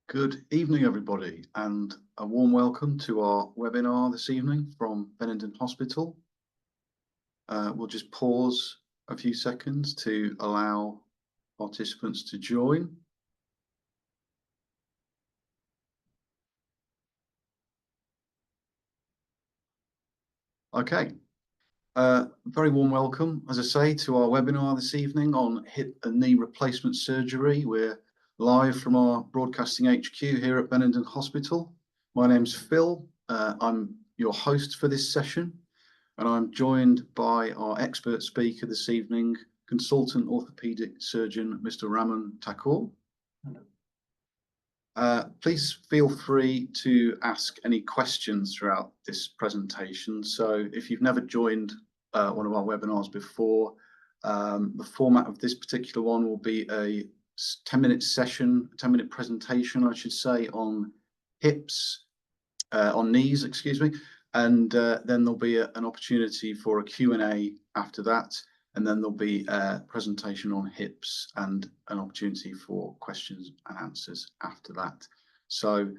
Good evening, everybody, and a warm welcome to our webinar this evening from Benenden Hospital. We'll just pause a few seconds to allow participants to join. Okay, very warm welcome, as I say, to our webinar this evening on hip and knee replacement surgery. We're live from our broadcasting HQ here at Benenden Hospital. My name's Phil. I'm your host for this session, and I'm joined by our expert speaker this evening, consultant orthopaedic surgeon, Mr. Raman Thakur. Please feel free to ask any questions throughout this presentation. So if you've never joined one of our webinars before, the format of this particular one will be a 10-minute session, 10-minute presentation, I should say, on knees, excuse me. And then there'll be an opportunity for a Q&A after that. And then there'll be a presentation on hips and an opportunity for questions and answers after that. So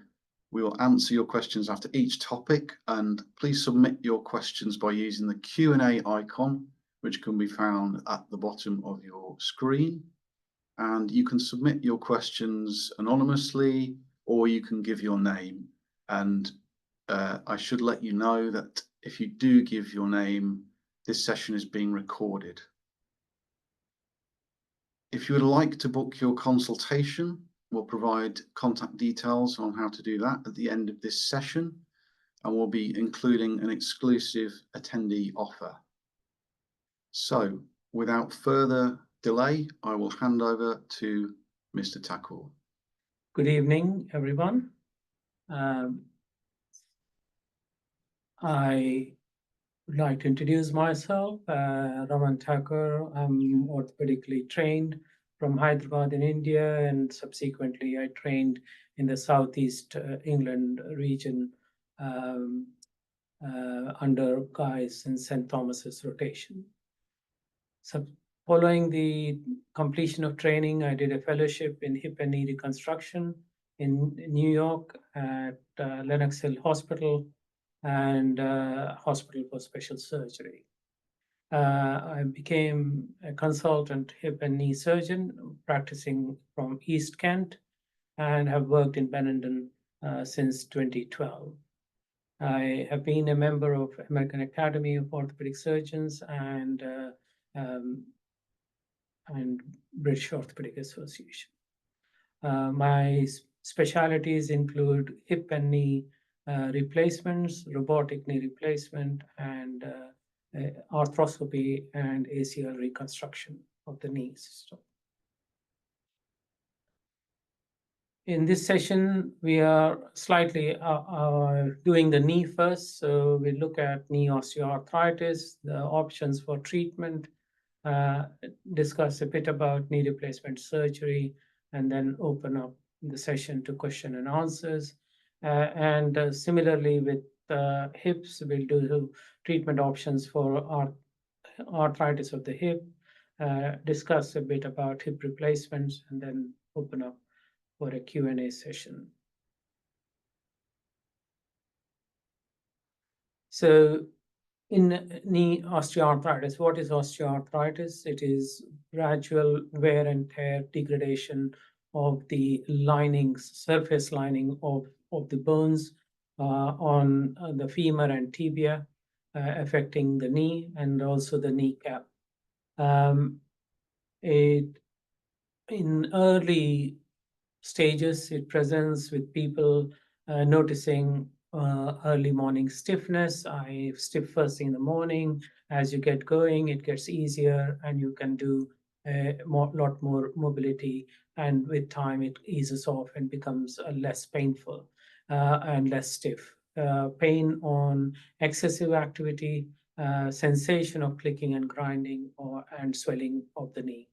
we will answer your questions after each topic, and please submit your questions by using the Q&A icon, which can be found at the bottom of your screen. And you can submit your questions anonymously, or you can give your name. And I should let you know that if you do give your name, this session is being recorded. If you would like to book your consultation, we'll provide contact details on how to do that at the end of this session, and we'll be including an exclusive attendee offer. So without further delay, I will hand over to Mr. Thakur. Good evening, everyone. I would like to introduce myself, Raman Thakur. I'm orthopedically trained from Hyderabad in India, and subsequently I trained in the Southeast England region under Guy's and St. Thomas's rotation. So following the completion of training, I did a fellowship in hip and knee reconstruction in New York at Lenox Hill Hospital and Hospital for Special Surgery. I became a consultant hip and knee surgeon practicing from East Kent, and have worked in Benenden since 2012. I have been a member of American Academy of Orthopedic Surgeons and British Orthopedic Association. My specialties include hip and knee replacements, robotic knee replacement, and arthroscopy and ACL reconstruction of the knee system. In this session, we are slightly doing the knee first. So we look at knee osteoarthritis, the options for treatment, discuss a bit about knee replacement surgery, and then open up the session to question and answers. And similarly with hips, we'll do treatment options for arthritis of the hip, discuss a bit about hip replacements, and then open up for a Q&A session. So in knee osteoarthritis, what is osteoarthritis? It is gradual wear and tear, degradation of the linings, surface lining of the bones on the femur and tibia, affecting the knee and also the kneecap. In early stages, it presents with people noticing early morning stiffness. I stiff first thing in the morning. As you get going, it gets easier, and you can do a lot more mobility. And with time, it eases off and becomes less painful and less stiff. Pain on excessive activity, sensation of clicking and grinding, and swelling of the knee.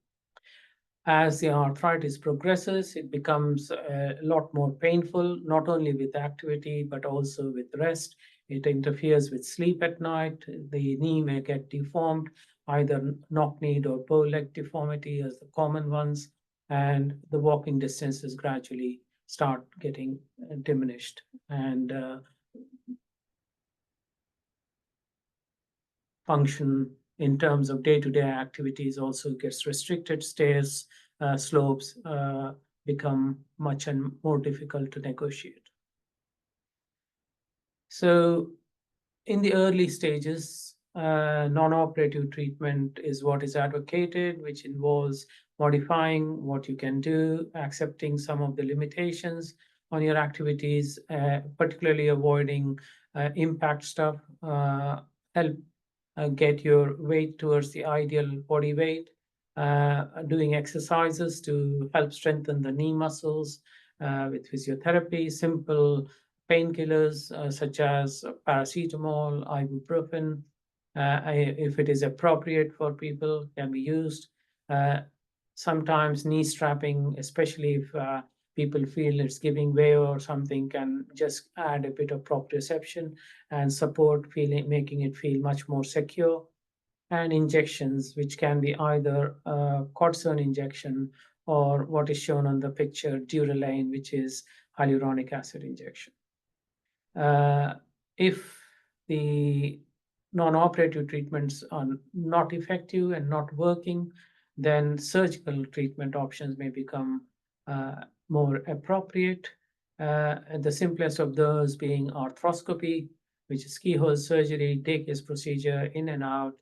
As the arthritis progresses, it becomes a lot more painful, not only with activity, but also with rest. It interferes with sleep at night. The knee may get deformed, either knock-kneed or bow leg deformity as the common ones, and the walking distance is gradually start getting diminished, and function in terms of day-to-day activities also gets restricted. Stairs, slopes become much and more difficult to negotiate. So in the early stages, non-operative treatment is what is advocated, which involves modifying what you can do, accepting some of the limitations on your activities, particularly avoiding impact stuff, help get your weight towards the ideal body weight, doing exercises to help strengthen the knee muscles with physiotherapy, simple painkillers such as paracetamol, ibuprofen, if it is appropriate for people, can be used. Sometimes knee strapping, especially if people feel it's giving way or something, can just add a bit of proprioception and support, making it feel much more secure. And injections, which can be either cortisone injection or what is shown on the picture, Durolane, which is hyaluronic acid injection. If the non-operative treatments are not effective and not working, then surgical treatment options may become more appropriate. And the simplest of those being arthroscopy, which is keyhole surgery, Dakes procedure, in and out,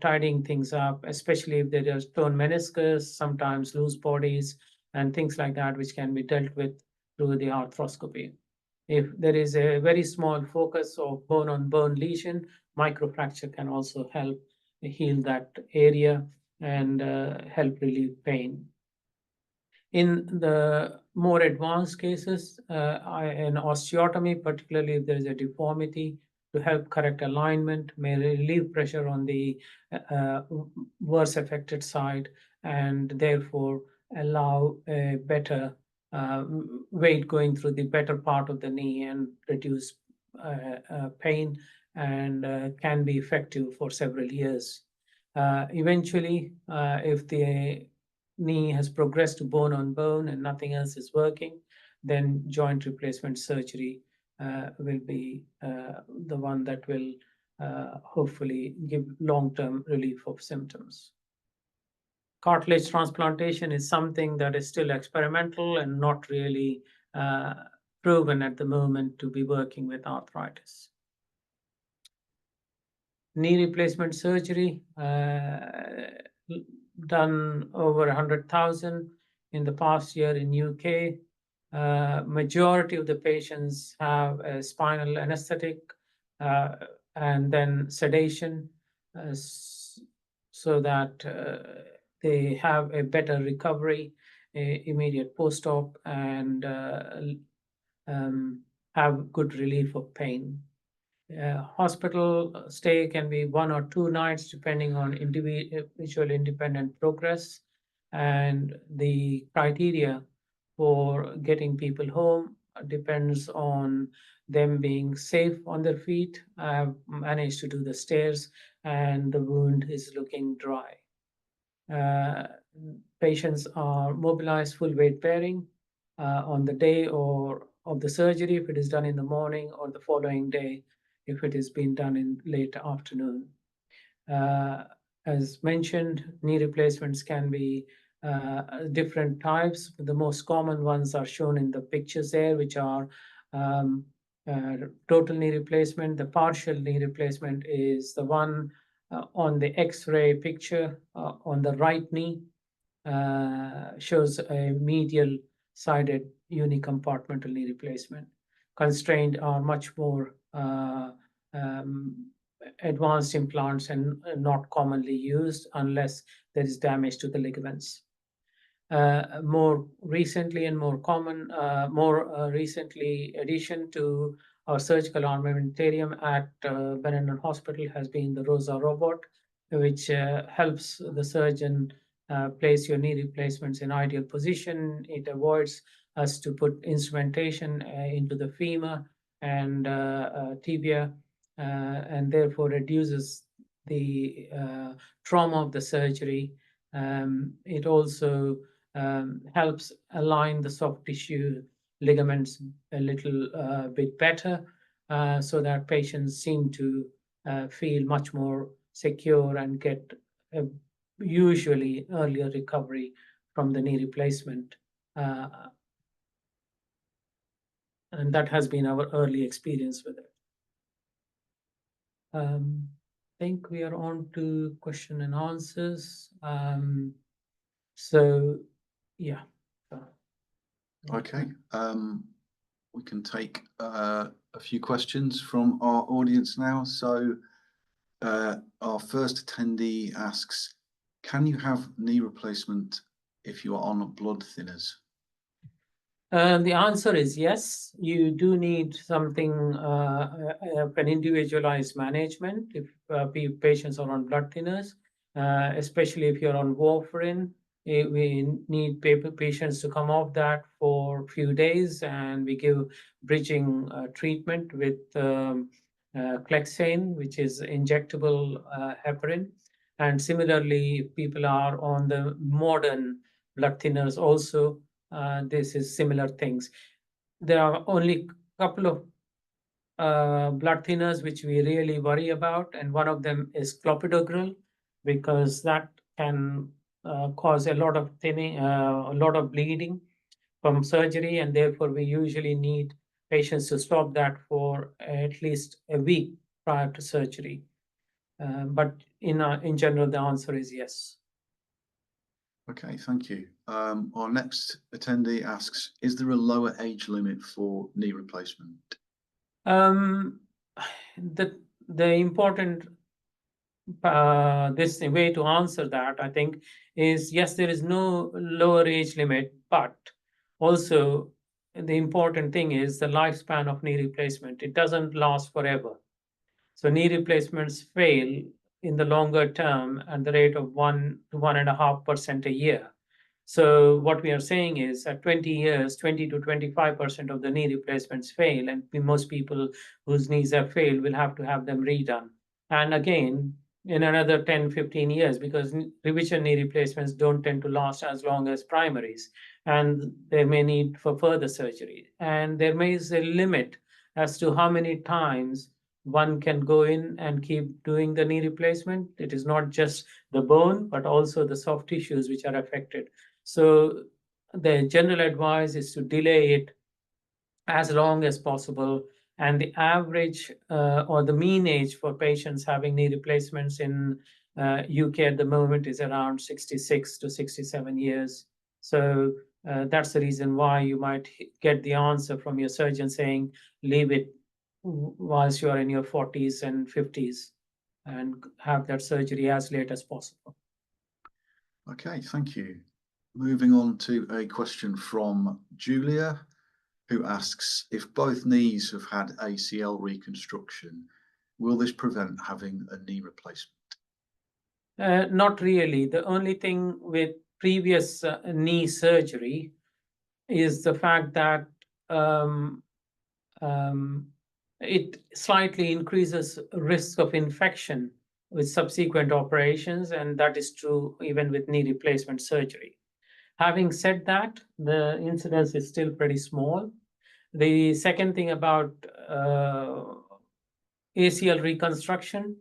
tidying things up, especially if there is torn meniscus, sometimes loose bodies, and things like that, which can be dealt with through the arthroscopy. If there is a very small focus of bone-on-bone lesion, microfracture can also help heal that area and help relieve pain. In the more advanced cases, an osteotomy, particularly if there is a deformity, to help correct alignment, may relieve pressure on the worse affected side and therefore allow a better weight going through the better part of the knee and reduce pain, and can be effective for several years. Eventually, if the knee has progressed to bone on bone and nothing else is working, then joint replacement surgery will be the one that will hopefully give long-term relief of symptoms. Cartilage transplantation is something that is still experimental and not really proven at the moment to be working with arthritis. Knee replacement surgery, done over 100,000 in the past year in UK. Majority of the patients have a spinal anesthetic and then sedation, so that they have a better recovery, immediate post-op, and have good relief of pain. Hospital stay can be 1 or 2 nights depending on individual independent progress, and the criteria for getting people home depends on them being safe on their feet, managed to do the stairs, and the wound is looking dry. Patients are mobilized full weight bearing on the day or of the surgery if it is done in the morning, or the following day if it has been done in late afternoon. As mentioned, knee replacements can be different types. The most common ones are shown in the pictures there, which are total knee replacement. The partial knee replacement is the one on the X-ray picture on the right knee, shows a medial sided unicompartmental knee replacement. Constrained are much more advanced implants and not commonly used unless there is damage to the ligaments. More recently, addition to our surgical armamentarium at Benendon Hospital has been the ROSA robot, which helps the surgeon place your knee replacements in ideal position. It avoids us to put instrumentation into the femur and tibia, and therefore reduces the trauma of the surgery. It also helps align the soft tissue ligaments a little bit better, so that patients seem to feel much more secure and get a usually earlier recovery from the knee replacement. And that has been our early experience with it. I think we are on to question and answers. So, yeah. Okay, we can take a few questions from our audience now. So our first attendee asks, can you have knee replacement if you are on blood thinners? The answer is yes. You do need something, an individualized management if patients are on blood thinners, especially if you're on warfarin. We need patients to come off that for a few days, and we give bridging treatment with Clexane, which is injectable heparin. And similarly, if people are on the modern blood thinners also, this is similar things. There are only a couple of blood thinners which we really worry about, and one of them is clopidogrel, because that can cause a lot of thinning, a lot of bleeding from surgery, and therefore we usually need patients to stop that for at least a week prior to surgery. But in general, the answer is yes. Okay, thank you. Our next attendee asks, is there a lower age limit for knee replacement? The important this way to answer that, I think, is yes, there is no lower age limit, but also the important thing is the lifespan of knee replacement. It doesn't last forever. So knee replacements fail in the longer term at the rate of 1 to 1.5% a year. So what we are saying is at 20 years, 20 to 25% of the knee replacements fail, and most people whose knees have failed will have to have them redone. And again, in another 10, 15 years, because revision knee replacements don't tend to last as long as primaries, and they may need for further surgery. And there may be a limit as to how many times one can go in and keep doing the knee replacement. It is not just the bone, but also the soft tissues which are affected. So the general advice is to delay it as long as possible. And the average or the mean age for patients having knee replacements in UK at the moment is around 66 to 67 years. So that's the reason why you might get the answer from your surgeon saying, leave it whilst you are in your 40s and 50s and have that surgery as late as possible. Okay, thank you. Moving on to a question from Julia, who asks, if both knees have had ACL reconstruction, will this prevent having a knee replacement? Not really. The only thing with previous knee surgery is the fact that it slightly increases risk of infection with subsequent operations, and that is true even with knee replacement surgery. Having said that, the incidence is still pretty small. The second thing about ACL reconstruction,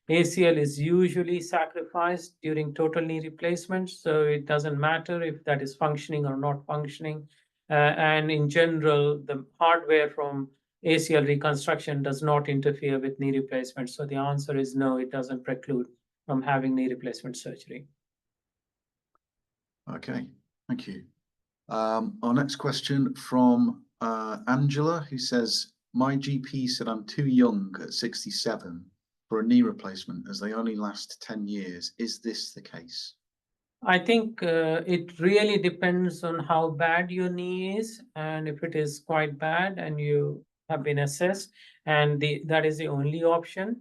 ACL is usually sacrificed during total knee replacement, so it doesn't matter if that is functioning or not functioning. And in general, the hardware from ACL reconstruction does not interfere with knee replacement. So the answer is no, it doesn't preclude from having knee replacement surgery. Okay, thank you. Our next question from Angela, who says, my GP said I'm too young at 67 for a knee replacement as they only last 10 years. Is this the case? I think it really depends on how bad your knee is, and if it is quite bad and you have been assessed and that is the only option,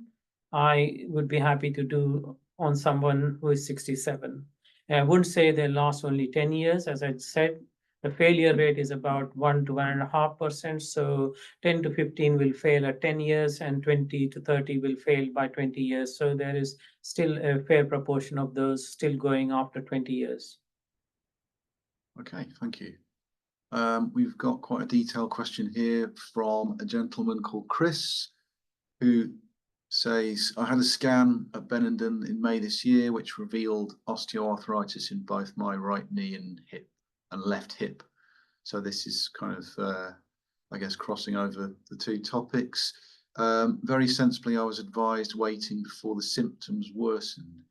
I would be happy to do on someone who is 67. I wouldn't say they last only 10 years. As I said, the failure rate is about 1 to 1.5%. So 10 to 15 will fail at 10 years and 20 to 30 will fail by 20 years. So there is still a fair proportion of those still going after 20 years. Okay, thank you. We've got quite a detailed question here from a gentleman called Chris, who says, I had a scan at Benenden in May this year, which revealed osteoarthritis in both my right knee and hip and left hip. So this is kind of, I guess, crossing over the two topics. Very sensibly, I was advised waiting before the symptoms worsened.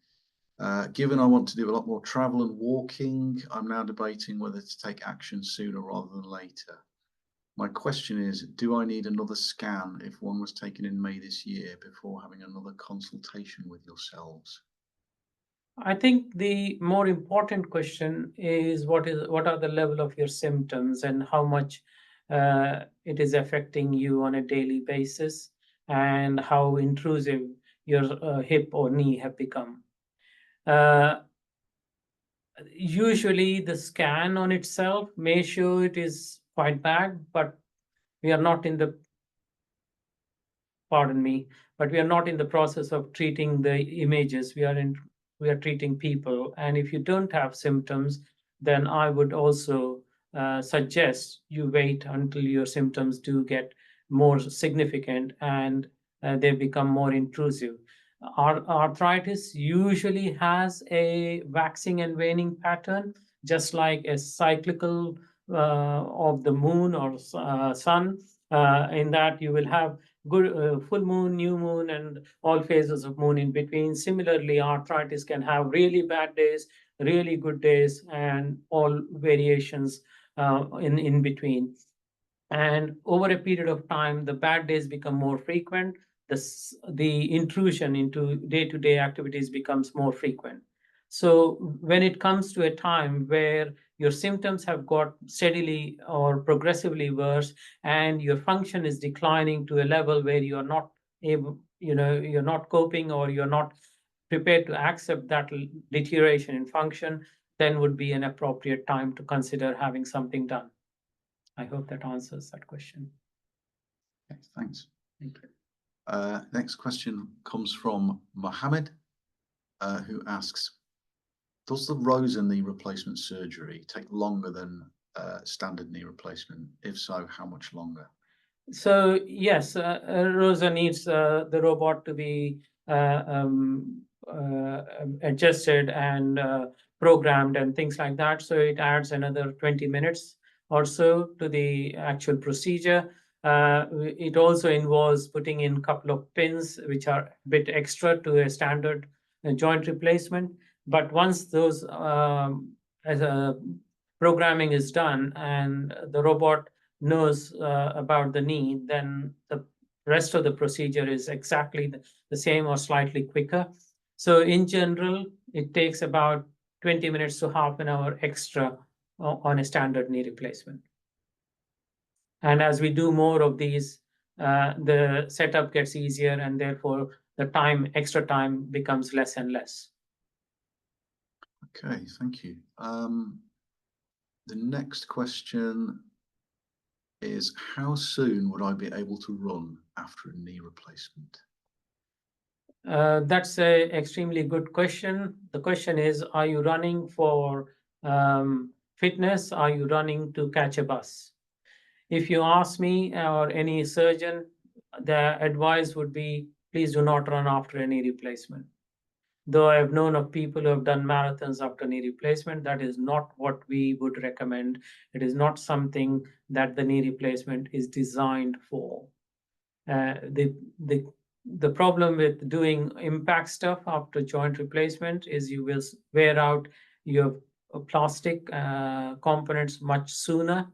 Given I want to do a lot more travel and walking, I'm now debating whether to take action sooner rather than later. My question is, do I need another scan if one was taken in May this year before having another consultation with yourselves? I think the more important question is what are the level of your symptoms and how much it is affecting you on a daily basis, and how intrusive your hip or knee have become. Usually the scan on itself may show it is quite bad, but we are not in the, pardon me, but we are not in the process of treating the images. We are treating people. And if you don't have symptoms, then I would also suggest you wait until your symptoms do get more significant and they become more intrusive. Arthritis usually has a waxing and waning pattern, just like a cyclical of the moon or sun, in that you will have good full moon, new moon, and all phases of moon in between. Similarly, arthritis can have really bad days, really good days, and all variations in between. And over a period of time, the bad days become more frequent. The intrusion into day-to-day activities becomes more frequent. So when it comes to a time where your symptoms have got steadily or progressively worse, and your function is declining to a level where you're not able, you're not coping, or you're not prepared to accept that deterioration in function, then would be an appropriate time to consider having something done. I hope that answers that question. Okay, thanks. Thank you. Next question comes from Mohammed, who asks, does the ROSA knee replacement surgery take longer than standard knee replacement? If so, how much longer? So yes, ROSA needs the robot to be adjusted and programmed and things like that. So it adds another 20 minutes or so to the actual procedure. It also involves putting in a couple of pins, which are a bit extra to a standard joint replacement. But once those as a programming is done and the robot knows about the knee, then the rest of the procedure is exactly the same or slightly quicker. So in general, it takes about 20 minutes to half an hour extra on a standard knee replacement. And as we do more of these, the setup gets easier, and therefore the extra time becomes less and less. Okay, thank you. The next question is, how soon would I be able to run after a knee replacement? That's an extremely good question. The question is, are you running for fitness? Are you running to catch a bus? If you ask me or any surgeon, the advice would be, please do not run after a knee replacement. Though I have known of people who have done marathons after knee replacement, that is not what we would recommend. It is not something that the knee replacement is designed for. The problem with doing impact stuff after joint replacement is you will wear out your plastic components much sooner,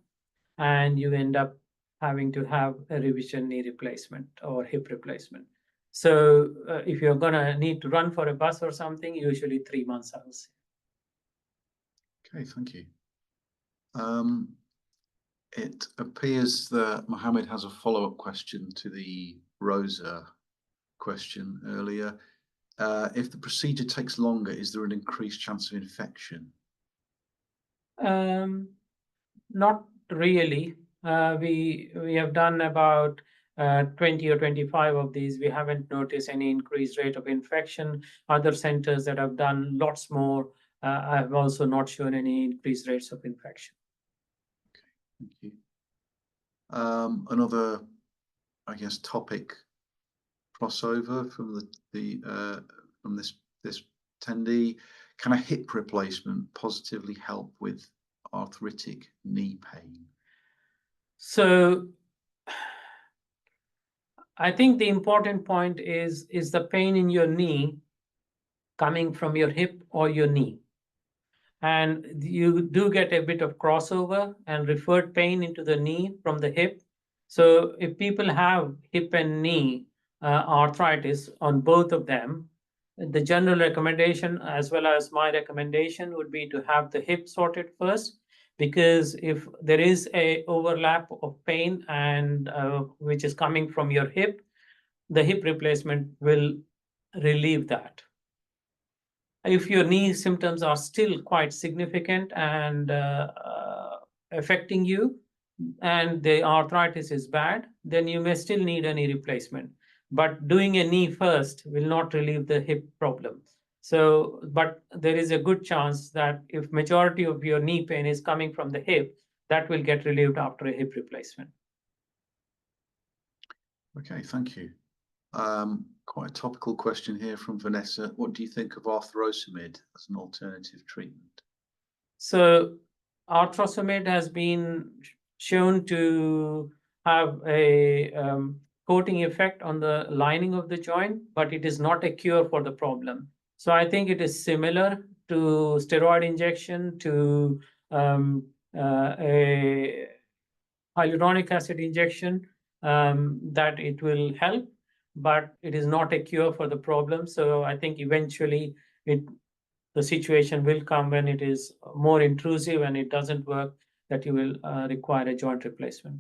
and you end up having to have a revision knee replacement or hip replacement. So if you're gonna need to run for a bus or something, usually 3 months, I would say. Okay, thank you. It appears that Mohammed has a follow-up question to the ROSA question earlier. If the procedure takes longer, is there an increased chance of infection? Not really. We have done about 20 or 25 of these. We haven't noticed any increased rate of infection. Other centers that have done lots more have also not shown any increased rates of infection. Thank you. Another, I guess, topic crossover from from this attendee. Can a hip replacement positively help with arthritic knee pain? So I think the important point is the pain in your knee coming from your hip or your knee? And you do get a bit of crossover and referred pain into the knee from the hip. So if people have hip and knee arthritis on both of them, the general recommendation, as well as my recommendation, would be to have the hip sorted first, because if there is a overlap of pain and which is coming from your hip, the hip replacement will relieve that. If your knee symptoms are still quite significant and affecting you, and the arthritis is bad, then you may still need a knee replacement. But doing a knee first will not relieve the hip problem. So, but there is a good chance that if majority of your knee pain is coming from the hip, that will get relieved after a hip replacement. Okay, thank you. Quite a topical question here from Vanessa. What do you think of arthrosamid as an alternative treatment? So arthrosamid has been shown to have a coating effect on the lining of the joint, but it is not a cure for the problem. So I think it is similar to steroid injection, to a hyaluronic acid injection, that it will help, but it is not a cure for the problem. So I think eventually the situation will come when it is more intrusive and it doesn't work, that you will require a joint replacement.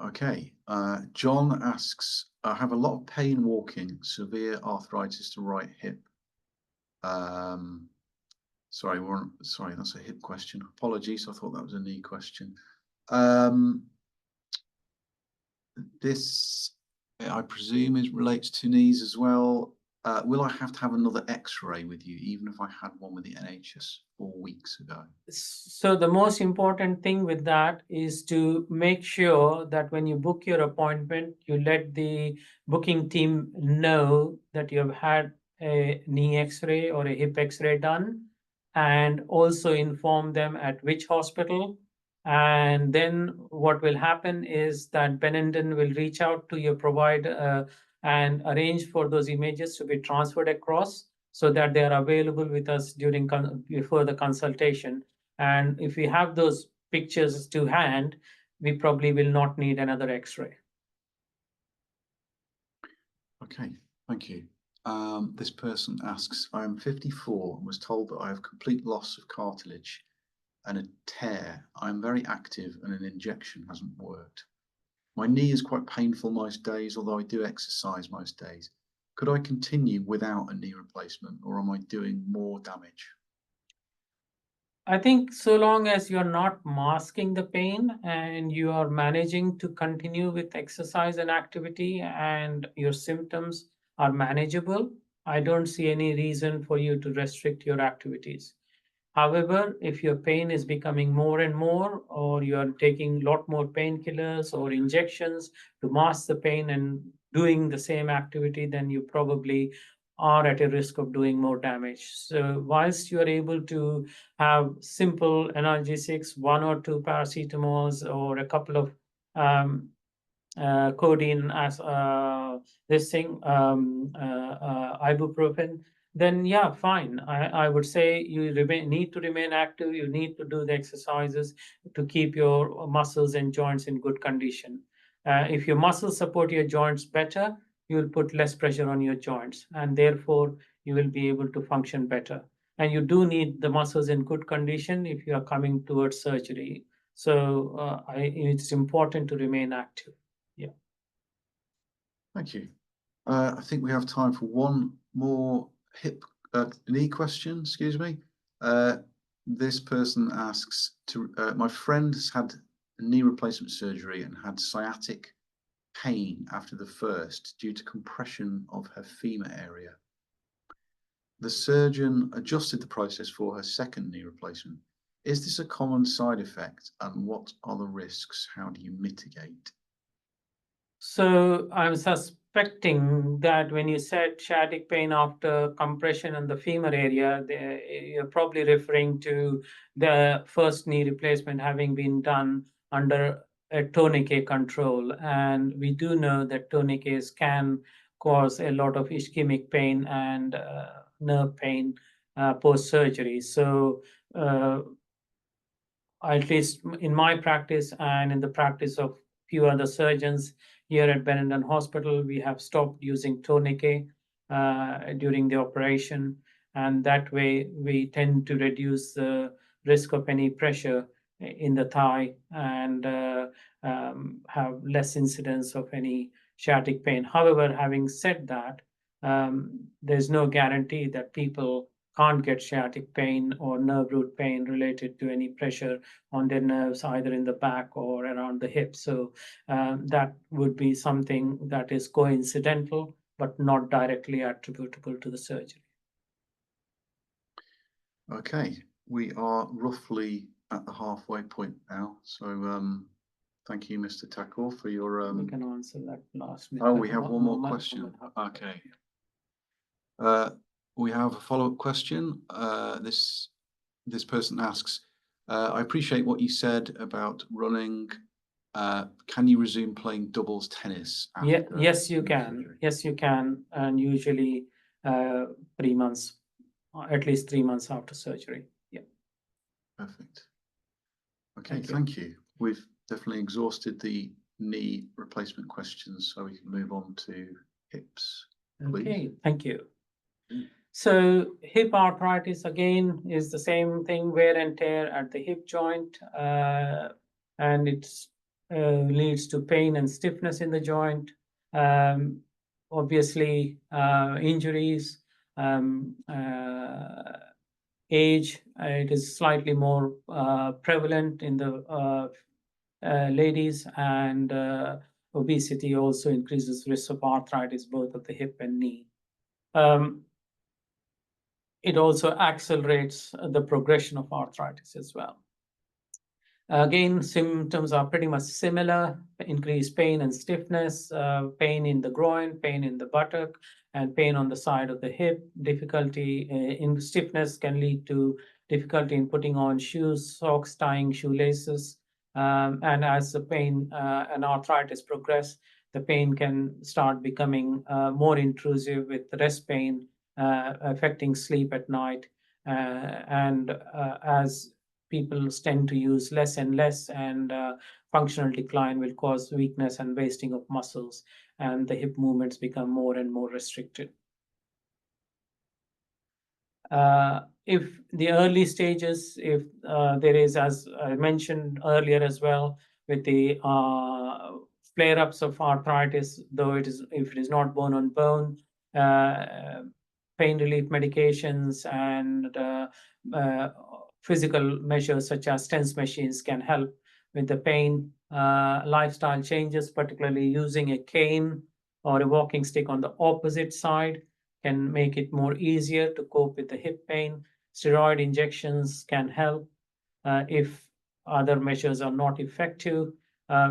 Okay, John asks, I have a lot of pain walking, severe arthritis to right hip. Sorry, that's a hip question. Apologies, I thought that was a knee question. This, I presume, relates to knees as well. Will I have to have another X-ray with you, even if I had one with the NHS 4 weeks ago? So the most important thing with that is to make sure that when you book your appointment, you let the booking team know that you have had a knee X-ray or a hip X-ray done, and also inform them at which hospital. And then what will happen is that Benenden will reach out to your provider and arrange for those images to be transferred across, so that they are available with us before the consultation. And if we have those pictures to hand, we probably will not need another X-ray. Okay, thank you. This person asks, I am 54 and was told that I have complete loss of cartilage and a tear. I am very active and an injection hasn't worked. My knee is quite painful most days, although I do exercise most days. Could I continue without a knee replacement, or am I doing more damage? I think so long as you're not masking the pain and you are managing to continue with exercise and activity and your symptoms are manageable, I don't see any reason for you to restrict your activities. However, if your pain is becoming more and more, or you are taking a lot more painkillers or injections to mask the pain and doing the same activity, then you probably are at a risk of doing more damage. So whilst you are able to have simple analgesics, 1 or 2 paracetamols or a couple of codeine as ibuprofen, then yeah, fine. I would say you need to remain active. You need to do the exercises to keep your muscles and joints in good condition. If your muscles support your joints better, you will put less pressure on your joints, and therefore you will be able to function better. And you do need the muscles in good condition if you are coming towards surgery. So it's important to remain active. Yeah. Thank you. I think we have time for one more knee question, excuse me. This person asks, my friend has had a knee replacement surgery and had sciatic pain after the first due to compression of her femur area. The surgeon adjusted the process for her second knee replacement. Is this a common side effect, and what are the risks? How do you mitigate? So I'm suspecting that when you said sciatic pain after compression in the femur area, you're probably referring to the first knee replacement having been done under a tourniquet control. And we do know that tourniquets can cause a lot of ischemic pain and nerve pain post-surgery. So at least in my practice and in the practice of few other surgeons here at Benenden Hospital, we have stopped using tourniquet during the operation, and that way we tend to reduce the risk of any pressure in the thigh and have less incidence of any sciatic pain. However, having said that, there's no guarantee that people can't get sciatic pain or nerve root pain related to any pressure on their nerves, either in the back or around the hip. So that would be something that is coincidental, but not directly attributable to the surgery. Okay, we are roughly at the halfway point now. So thank you, Mr. Thakur, for your. We can answer that last. Oh, we have one more question. Okay. We have a follow-up question. This person asks, I appreciate what you said about running. Can you resume playing doubles tennis? Yeah, yes, you can. Surgery? Yes, you can. And usually 3 months, at least 3 months after surgery. Yeah. Perfect. Okay, thank you. We've definitely exhausted the knee replacement questions, so we can move on to hips, please. Okay, thank you. So hip arthritis, again, is the same thing, wear and tear at the hip joint, and it leads to pain and stiffness in the joint. Obviously, injuries, age, it is slightly more prevalent in the ladies, and obesity also increases risk of arthritis, both of the hip and knee. It also accelerates the progression of arthritis as well. Again, symptoms are pretty much similar: increased pain and stiffness, pain in the groin, pain in the buttock, and pain on the side of the hip. Difficulty in stiffness can lead to difficulty in putting on shoes, socks, tying shoelaces. And as the pain and arthritis progress, the pain can start becoming more intrusive, with rest pain affecting sleep at night. And as people tend to use less and less, and functional decline will cause weakness and wasting of muscles, and the hip movements become more and more restricted. If the early stages, if there is, as I mentioned earlier as well, with the flare-ups of arthritis, though if it is not bone on bone, pain relief medications and physical measures such as TENS machines can help with the pain. Lifestyle changes, particularly using a cane or a walking stick on the opposite side, can make it more easier to cope with the hip pain. Steroid injections can help if other measures are not effective.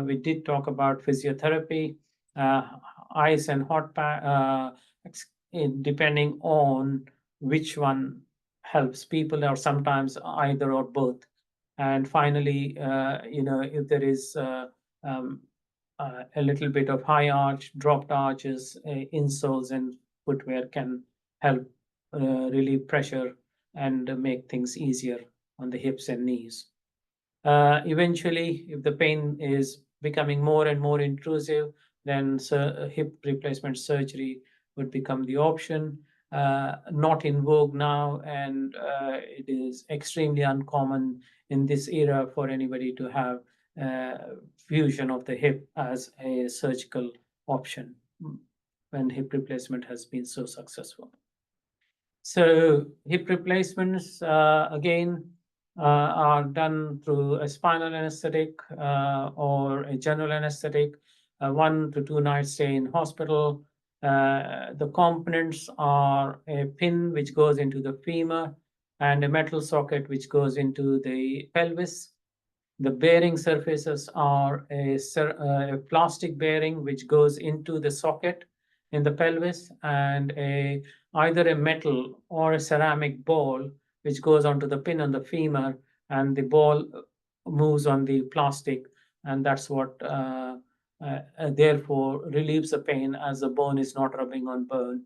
We did talk about physiotherapy, ice and hot pack, depending on which one helps people, or sometimes either or both. And finally, if there is a little bit of high arch, dropped arches, insoles and footwear can help relieve pressure and make things easier on the hips and knees. Eventually, if the pain is becoming more and more intrusive, then hip replacement surgery would become the option. Not in vogue now, and it is extremely uncommon in this era for anybody to have fusion of the hip as a surgical option when hip replacement has been so successful. So hip replacements, again, are done through a spinal anesthetic or a general anesthetic, 1 to 2 nights stay in hospital. The components are a pin which goes into the femur, and a metal socket which goes into the pelvis. The bearing surfaces are a plastic bearing which goes into the socket in the pelvis, and either a metal or a ceramic ball which goes onto the pin on the femur, and the ball moves on the plastic, and that's what therefore relieves the pain, as the bone is not rubbing on bone,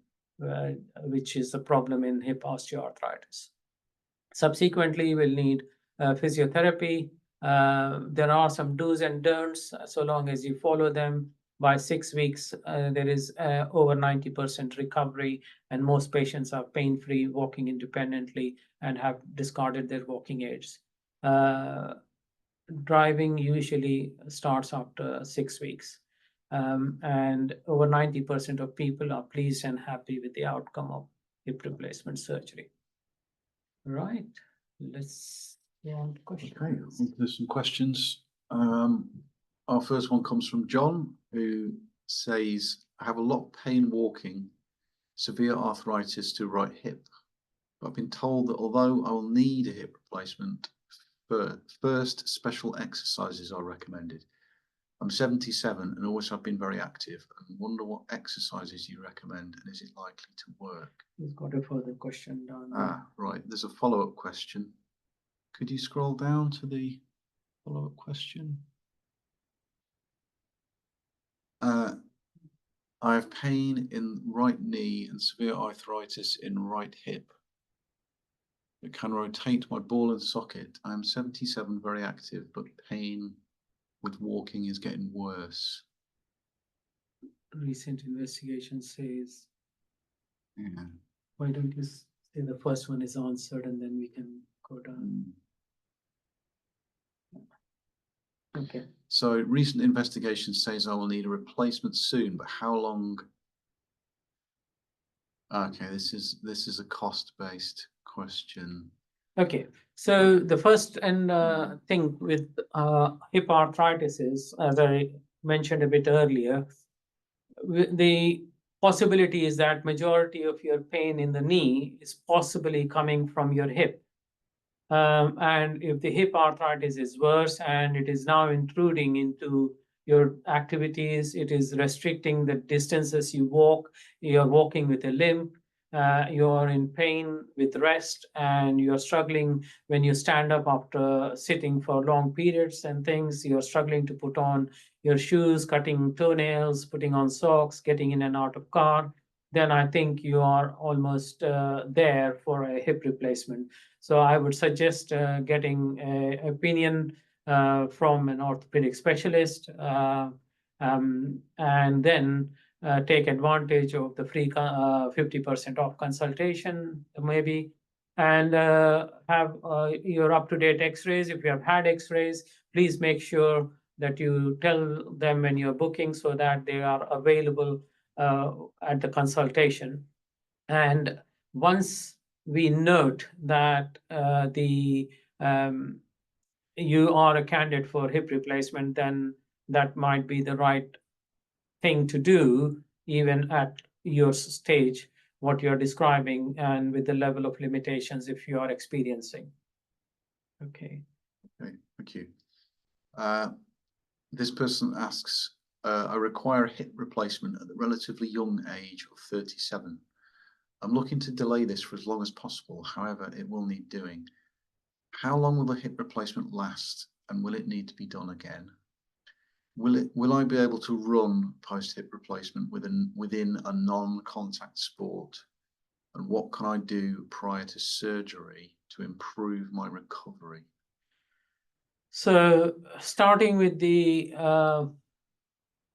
which is a problem in hip osteoarthritis. Subsequently, you will need physiotherapy. There are some do's and don'ts. So long as you follow them, by 6 weeks, there is over 90% recovery, and most patients are pain-free, walking independently, and have discarded their walking aids. Driving usually starts after 6 weeks. And over 90% of people are pleased and happy with the outcome of hip replacement surgery. Right, let's go on to questions. Okay, there's some questions. Our first one comes from John, who says, I have a lot of pain walking, severe arthritis to right hip. But I've been told that although I will need a hip replacement, first special exercises are recommended. I'm 77 and always have been very active, and wonder what exercises you recommend, and is it likely to work? He's got a further question down there. Ah, right. There's a follow-up question. Could you scroll down to the follow-up question? I have pain in right knee and severe arthritis in right hip. It can rotate my ball and socket. I am 77, very active, but pain with walking is getting worse. Recent investigation says, Yeah. why don't you say the first one is answered and then we can go down? Okay. So recent investigation says I will need a replacement soon, but how long? Okay, this is a cost-based question. Okay, so the first thing with hip arthritis is, as I mentioned a bit earlier, the possibility is that majority of your pain in the knee is possibly coming from your hip. And if the hip arthritis is worse and it is now intruding into your activities, it is restricting the distances you walk, you're walking with a limp, you're in pain with rest, and you're struggling when you stand up after sitting for long periods and things, you're struggling to put on your shoes, cutting toenails, putting on socks, getting in and out of car, then I think you are almost there for a hip replacement. So I would suggest getting an opinion from an orthopedic specialist, and then take advantage of the free 50% off consultation, maybe, and have your up-to-date x-rays. If you have had x-rays, please make sure that you tell them when you're booking so that they are available at the consultation. And once we note that you are a candidate for hip replacement, then that might be the right thing to do, even at your stage, what you're describing, and with the level of limitations if you are experiencing. Okay. Okay, thank you. This person asks, I require a hip replacement at the relatively young age of 37. I'm looking to delay this for as long as possible. However, it will need doing. How long will the hip replacement last, and will it need to be done again? Will I be able to run post-hip replacement within a non-contact sport? And what can I do prior to surgery to improve my recovery? So starting with the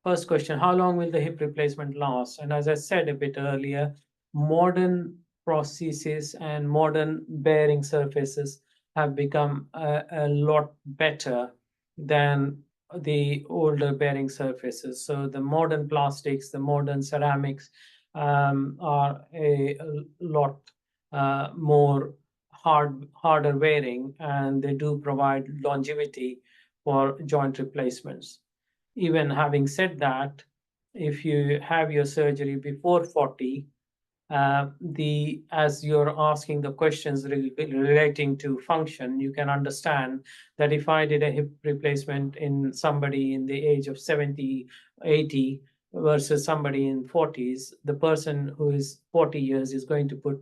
first question, how long will the hip replacement last? And as I said a bit earlier, modern prostheses and modern bearing surfaces have become a lot better than the older bearing surfaces. So the modern plastics, the modern ceramics are a lot more harder wearing, and they do provide longevity for joint replacements. Even having said that, if you have your surgery before 40, As you're asking the questions relating to function, you can understand that if I did a hip replacement in somebody in the age of 70, 80 versus somebody in 40s, the person who is 40 years is going to put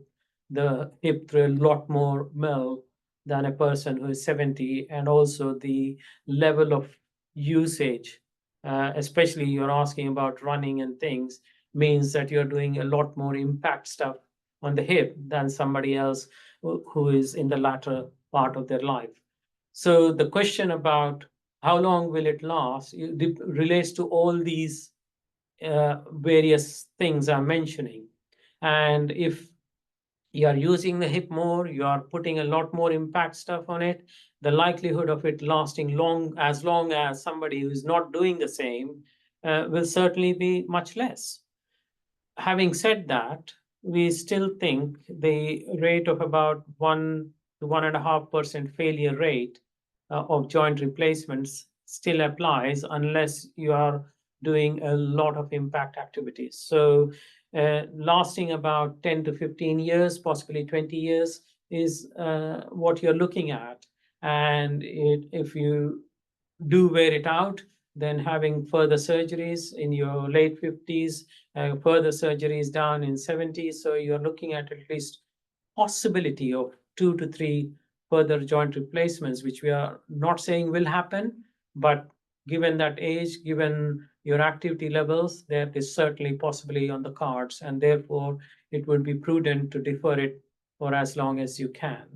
the hip through a lot more mil than a person who is 70, and also the level of usage, especially you're asking about running and things, means that you're doing a lot more impact stuff on the hip than somebody else who is in the latter part of their life. So the question about how long will it last relates to all these various things I'm mentioning. And if you are using the hip more, you are putting a lot more impact stuff on it, the likelihood of it lasting long as somebody who is not doing the same will certainly be much less. Having said that, we still think the rate of about 1 to 1.5% failure rate of joint replacements still applies unless you are doing a lot of impact activities. So lasting about 10 to 15 years, possibly 20 years is what you're looking at. And if you do wear it out, then having further surgeries in your late 50s, further surgeries down in 70s. So you're looking at least possibility of 2 to 3 further joint replacements, which we are not saying will happen, but given that age, given your activity levels, that is certainly possibly on the cards, and therefore it would be prudent to defer it for as long as you can.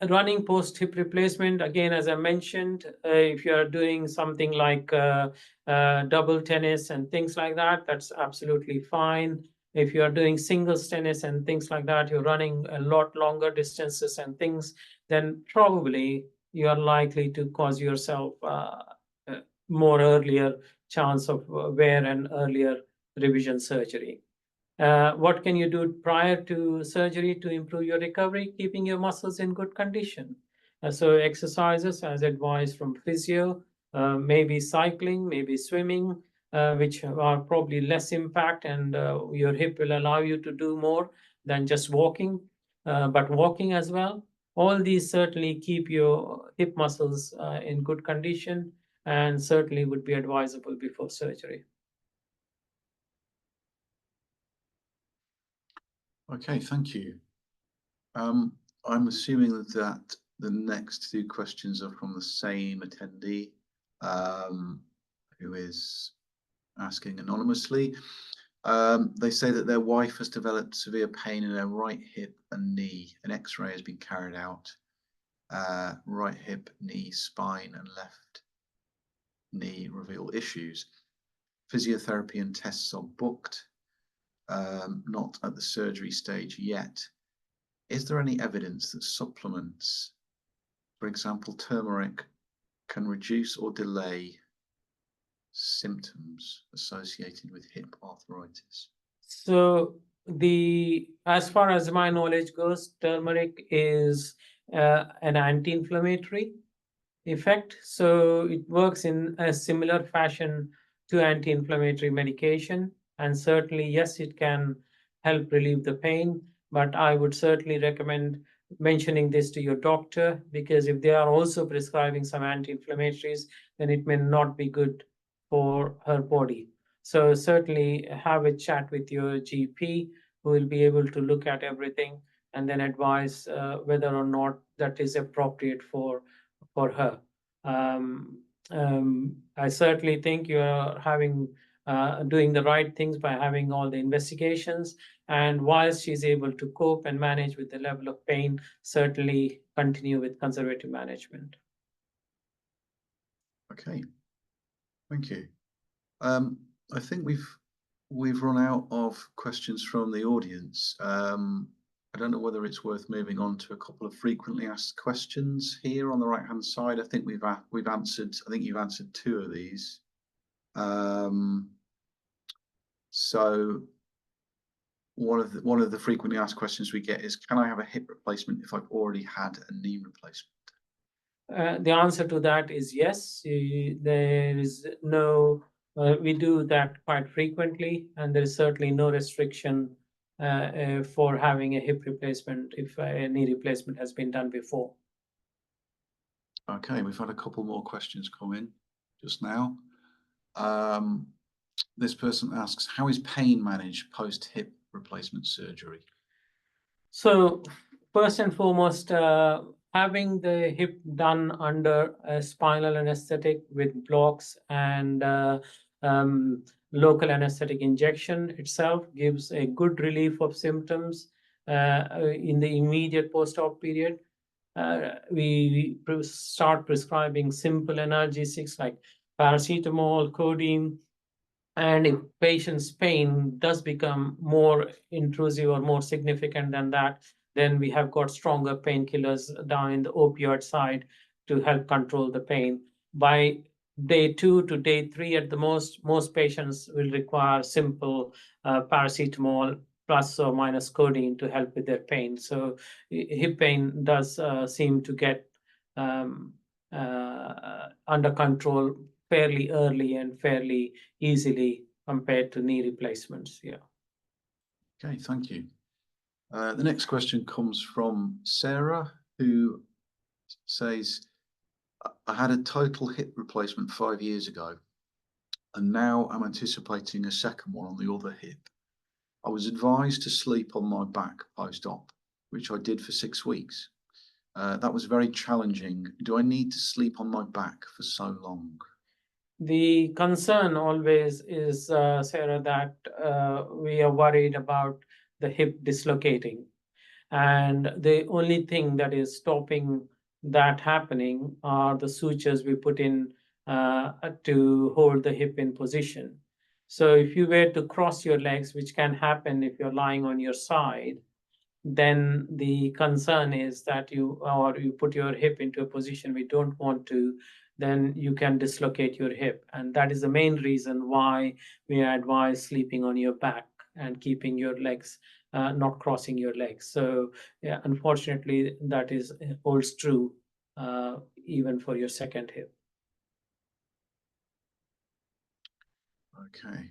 Running post hip replacement, again, as I mentioned, if you are doing something like double tennis and things like that, that's absolutely fine. If you are doing singles tennis and things like that, you're running a lot longer distances and things, then probably you are likely to cause yourself more earlier chance of wear and earlier revision surgery. What can you do prior to surgery to improve your recovery? Keeping your muscles in good condition. So exercises as advised from physio, maybe cycling, maybe swimming, which are probably less impact, and your hip will allow you to do more than just walking, but walking as well. All these certainly keep your hip muscles in good condition, and certainly would be advisable before surgery. Okay, thank you. I'm assuming that the next two questions are from the same attendee, who is asking anonymously. They say that their wife has developed severe pain in her right hip and knee. An X-ray has been carried out. Right hip, knee, spine, and left knee reveal issues. Physiotherapy and tests are booked, not at the surgery stage yet. Is there any evidence that supplements, for example, turmeric, can reduce or delay symptoms associated with hip arthritis? So as far as my knowledge goes, turmeric is an anti-inflammatory effect. So it works in a similar fashion to anti-inflammatory medication. And certainly, yes, it can help relieve the pain. But I would certainly recommend mentioning this to your doctor, because if they are also prescribing some anti-inflammatories, then it may not be good for her body. So certainly have a chat with your GP, who will be able to look at everything and then advise whether or not that is appropriate for her. I certainly think you are doing the right things by having all the investigations, and whilst she's able to cope and manage with the level of pain, certainly continue with conservative management. Okay, thank you. I think we've run out of questions from the audience. I don't know whether it's worth moving on to a couple of frequently asked questions here on the right-hand side. I think we've answered. I think you've answered 2 of these. So one of the frequently asked questions we get is, can I have a hip replacement if I've already had a knee replacement? The answer to that is yes. There is no We do that quite frequently, and there is certainly no restriction for having a hip replacement if a knee replacement has been done before. Okay, we've had a couple more questions come in just now. This person asks, how is pain managed post-hip replacement surgery? So first and foremost, having the hip done under a spinal anesthetic with blocks and local anesthetic injection itself gives a good relief of symptoms in the immediate post-op period. We start prescribing simple analgesics like paracetamol, codeine, and if patient's pain does become more intrusive or more significant than that, then we have got stronger painkillers down in the opioid side to help control the pain. By day 2 to day 3 at the most patients will require simple paracetamol plus or minus codeine to help with their pain. So hip pain does seem to get under control fairly early and fairly easily compared to knee replacements. Yeah. Okay, thank you. The next question comes from Sarah, who says, I had a total hip replacement 5 years ago, and now I'm anticipating a second one on the other hip. I was advised to sleep on my back post-op, which I did for 6 weeks. That was very challenging. Do I need to sleep on my back for so long? The concern always is, Sarah, that we are worried about the hip dislocating. And the only thing that is stopping that happening are the sutures we put in to hold the hip in position. So if you were to cross your legs, which can happen if you're lying on your side, then the concern is that you put your hip into a position we don't want to, then you can dislocate your hip. And that is the main reason why we advise sleeping on your back and keeping your legs, not crossing your legs. So yeah, unfortunately, that holds true even for your second hip. Okay.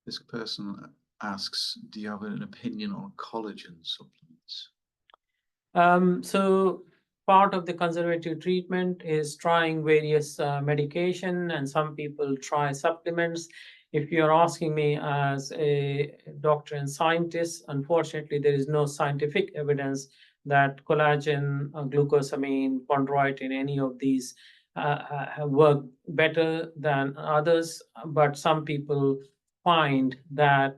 This person asks, do you have an opinion on collagen supplements? So part of the conservative treatment is trying various medication, and some people try supplements. If you're asking me as a doctor and scientist, unfortunately, there is no scientific evidence that collagen, glucosamine, chondroitin, any of these work better than others, but some people find that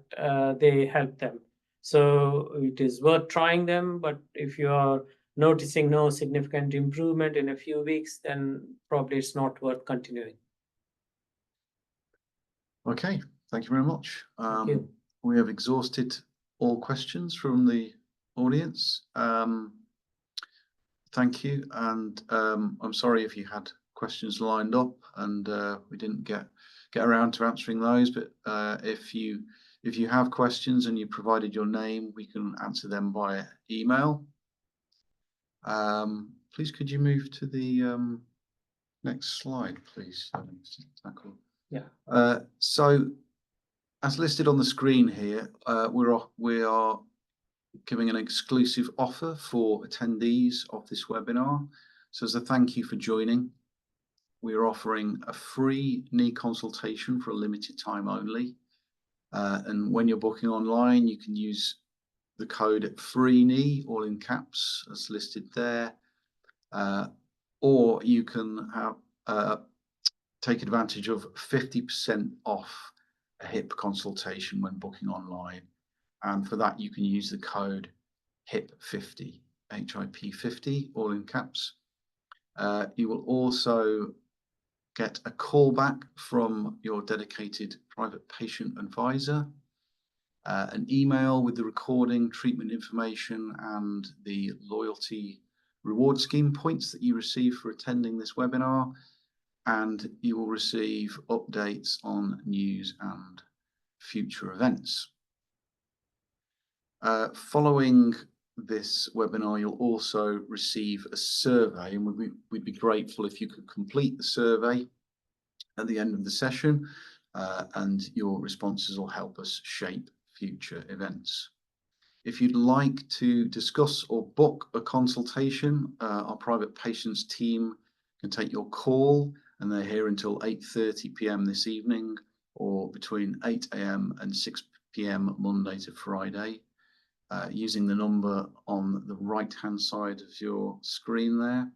they help them. So it is worth trying them, but if you are noticing no significant improvement in a few weeks, then probably it's not worth continuing. Okay, thank you very much. Thank you. We have exhausted all questions from the audience. Thank you, and I'm sorry if you had questions lined up and we didn't get around to answering those, but if you have questions and you provided your name, we can answer them via email. Please could you move to the next slide, please? Yeah. So as listed on the screen here, we are giving an exclusive offer for attendees of this webinar. So as a thank you for joining, we're offering a free knee consultation for a limited time only. And when you're booking online, you can use the code FREEKNEE, all in caps, as listed there. Or you can take advantage of 50% off a hip consultation when booking online. And for that, you can use the code HIP50, HIP50, all in caps. You will also get a call back from your dedicated private patient advisor, an email with the recording, treatment information, and the loyalty reward scheme points that you receive for attending this webinar, and you will receive updates on news and future events. Following this webinar, you'll also receive a survey, and we'd be grateful if you could complete the survey at the end of the session, and your responses will help us shape future events. If you'd like to discuss or book a consultation, our private patients team can take your call, and they're here until 8:30 p.m. this evening, or between 8 a.m. and 6 p.m. Monday to Friday, using the number on the right-hand side of your screen there.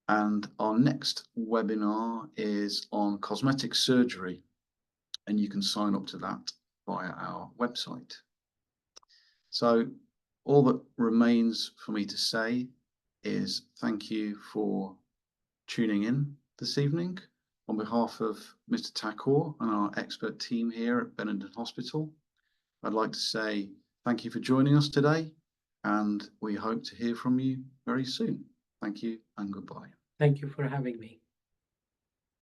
And our next webinar is on cosmetic surgery, and you can sign up to that via our website. So all that remains for me to say is thank you for tuning in this evening. On behalf of Mr. Thakur and our expert team here at Benenden Hospital, I'd like to say thank you for joining us today, and we hope to hear from you very soon. Thank you and goodbye. Thank you for having me.